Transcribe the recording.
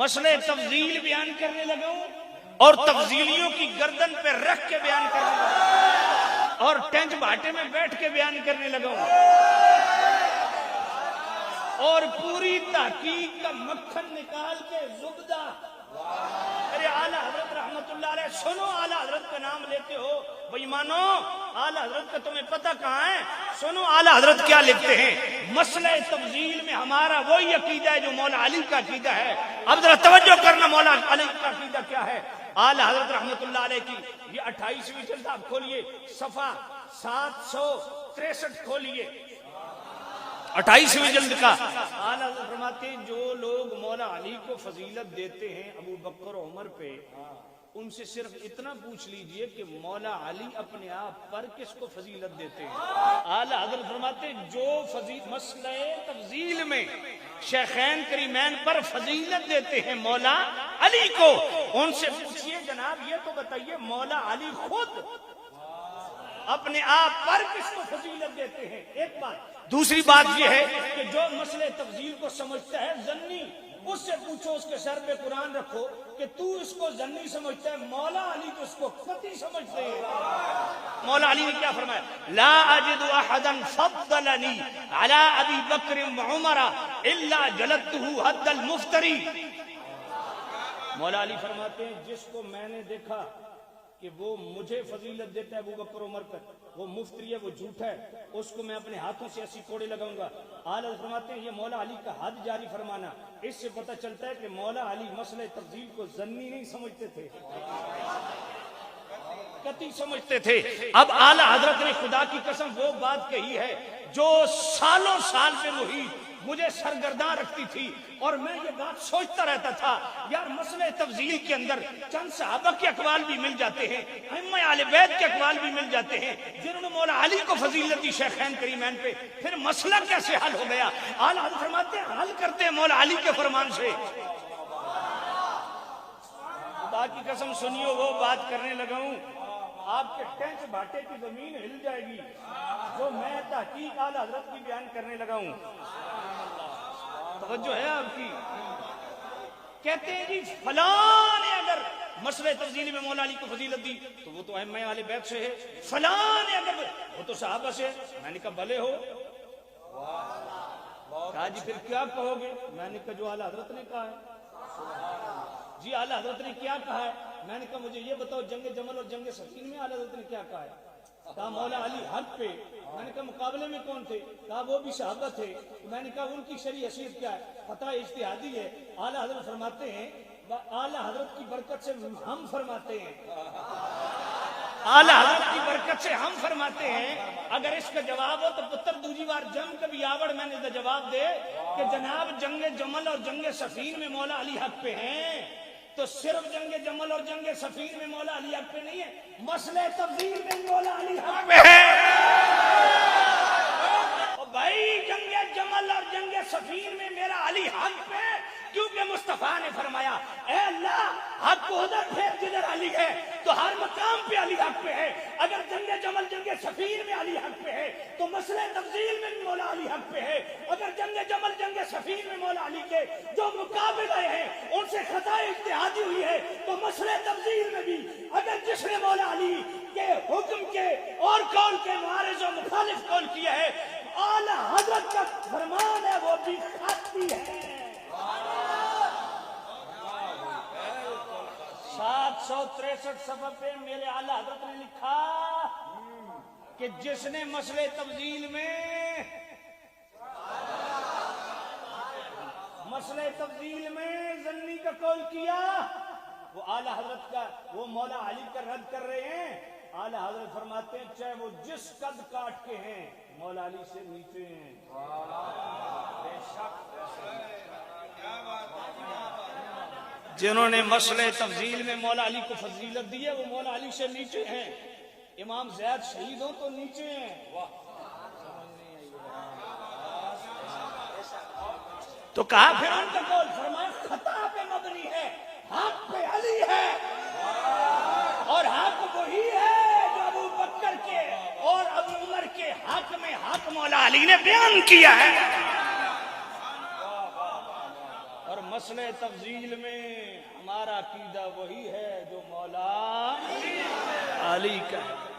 مسئلے تفضیل بیان کرنے لگا ہوں اور تفضیلیوں کی گردن پہ رکھ کے بیان کرنے لگا ہوں اور ٹینچ بھاٹے میں بیٹھ کے بیان کرنے لگا ہوں اور پوری تحقیق کا مکھن نکال کے زبدہ. ارے اعلیٰ حضرت رحمت اللہ علیہ سنو، اعلیٰ حضرت کا نام لیتے ہو بھائی مانو، اعلیٰ حضرت کا تمہیں پتہ کہاں ہے؟ سنو اعلیٰ حضرت کیا لکھتے ہیں. مسئلہ تفضیل میں ہمارا وہی عقیدہ ہے جو مولا علی کا عقیدہ ہے. اب ذرا توجہ کرنا، مولا علی کا عقیدہ کیا ہے. اعلیٰ حضرت رحمت اللہ علیہ کی یہ 28ویں جلد آپ کھولیے، صفحہ 763 کھولیے، 28ویں جلد کا. اعلیٰ حضرت فرماتے ہیں جو لوگ مولا علی کو فضیلت دیتے ہیں ابو بکر و عمر پہ، ان سے صرف اتنا پوچھ لیجئے کہ مولا علی اپنے آپ پر کس کو فضیلت دیتے ہیں. اعلیٰ حضرت فرماتے ہیں جو مسئلہ تفضیل میں شیخین کریمین پر فضیلت دیتے ہیں مولا علی کو، ان سے پوچھئے جناب یہ تو بتائیے مولا علی خود اپنے آپ پر کس کو فضیلت دیتے ہیں. ایک بات. دوسری بات یہ ہے کہ جو مسئلہ تفضیل کو سمجھتا ہے ضنی، اس سے پوچھو، اس کے سر پہ قرآن رکھو کہ تو اس کو ضنی سمجھتا ہے، مولا علی تو اس کو قطعی سمجھتے ہیں. مولا علی نے کیا فرمایا؟ لا اجد احدا فضلنی علی ابی بکر وعمر الا جلدته حد المفتری. مولا علی فرماتے ہیں جس کو میں نے دیکھا کہ وہ مجھے فضیلت دیتا ہے ابو بکر عمر پر، وہ مفتری ہے، وہ جھوٹا ہے، اس کو میں اپنے ہاتھوں سے ایسی کوڑے لگاؤں گا. اعلیٰ فرماتے ہیں یہ مولا علی کا حد جاری فرمانا. اس سے پتہ چلتا ہے کہ مولا علی مسئلہ تفضیل کو ضنی نہیں سمجھتے تھے، قطعی سمجھتے تھے. اب اعلیٰ حضرت نے خدا کی قسم وہ بات کہی ہے جو سالوں سال پہ محیط مجھے سرگرداں رکھتی تھی، اور میں یہ بات سوچتا رہتا تھا یار مسئلہ تفضیل کے اندر چند صحابہ کے اقوال بھی مل جاتے ہیں، ائمہ اہل بیت کے اقوال بھی مل جاتے ہیں جنہوں نے مولا علی کو فضیلت دی شیخین کریمین پہ، پھر مسئلہ کیسے حل ہو گیا؟ اعلیٰ حضرت فرماتے ہیں حل کرتے ہیں مولا علی کے فرمان سے. خدا کی قسم سنیو، وہ بات کرنے لگا ہوں آپ کے ٹینچ بھاٹے کی زمین ہل جائے گی جو میں تحقیق اعلیٰ حضرت کی بیان کرنے لگا ہوں. توجہ ہے آپ کی؟ کہتے ہیں جی فلاں نے اگر مسئلہ تفضیل میں مولا علی کو فضیلت دی تو وہ تو ائمہ اہل بیت سے ہے، فلاں نے اگر وہ تو صحابہ سے. میں نے کہا بھلے ہو. کہا جی پھر کیا کہو گے؟ میں نے کہا جو اعلیٰ حضرت نے کہا ہے. جی اعلیٰ حضرت نے کیا کہا ہے؟ میں نے کہا مجھے یہ بتاؤ جنگ جمل اور جنگ صفین میں اعلیٰ حضرت نے کیا کہا ہے؟ کہا مولا علی حق پہ. میں نے کہا مقابلے میں کون تھے؟ کہا وہ بھی صحابہ تھے. میں نے کہا ان کی شرعی حیثیت کیا ہے؟ فتح اجتہادی ہے. اعلیٰ حضرت فرماتے ہیں اعلیٰ حضرت کی برکت سے ہم فرماتے ہیں، اعلیٰ حضرت کی برکت سے ہم فرماتے ہیں اگر اس کا جواب ہو تو پتر دوجی بار جنگ کبھی آوڑ میں نے جواب دے کہ جناب جنگ جمل اور جنگ صفین میں مولا علی حق پہ ہیں، تو صرف جنگ جمل اور جنگ صفین میں مولا علی حق پہ نہیں ہے، مسئلہ تفضیل میں مولا علی حق پہ ہے. اور بھائی جنگ جمل اور جنگ صفین میں میرا علی حق پہ، کیونکہ مصطفیٰ نے فرمایا اے اللہ حق کو ادھر پھیر جدھر علی ہے، تو ہر مقام پہ علی حق پہ ہے. اگر جنگ جمل جنگ صفین میں علی حق پہ ہے تو مسئلہ تفضیل میں بھی مولا علی حق پہ ہے. اگر جنگ جمل جنگ صفین میں مولا علی کے جو مقابلے ہیں ان سے خطا اجتہادی ہوئی ہے تو مسئلہ تفضیل میں بھی اگر جس نے مولا علی کے حکم کے اور قول کے معارض و مخالف قول کیا ہے، اعلیٰ حضرت کا فرمان ہے وہ بھی خطی ہے. 763 صفحہ پہ میرے اعلیٰ حضرت نے لکھا کہ جس نے مسئلہ تفضیل میں ضنی کا قول کیا وہ اعلیٰ حضرت کا، وہ مولا علی کا رد کر رہے ہیں. اعلیٰ حضرت فرماتے ہیں چاہے وہ جس قد کاٹ کے ہیں مولا علی سے نیچے ہیں. بے شک جنہوں نے مسئلہ تفضیل میں مولا علی کو فضیلت دی ہے وہ مولا علی سے نیچے ہیں. امام زید شہید ہوں تو نیچے ہیں. تو کہا پھر ان کا قول، فرمایا خطا پہ مبنی ہے، حق پہ علی ہے، اور حق وہی ہے جو ابو بکر کے اور ابو عمر کے حق میں حق مولا علی نے بیان کیا ہے. اور مسئلہ تفضیل میں ہمارا عقیدہ وہی ہے جو مولا علی کا ہے۔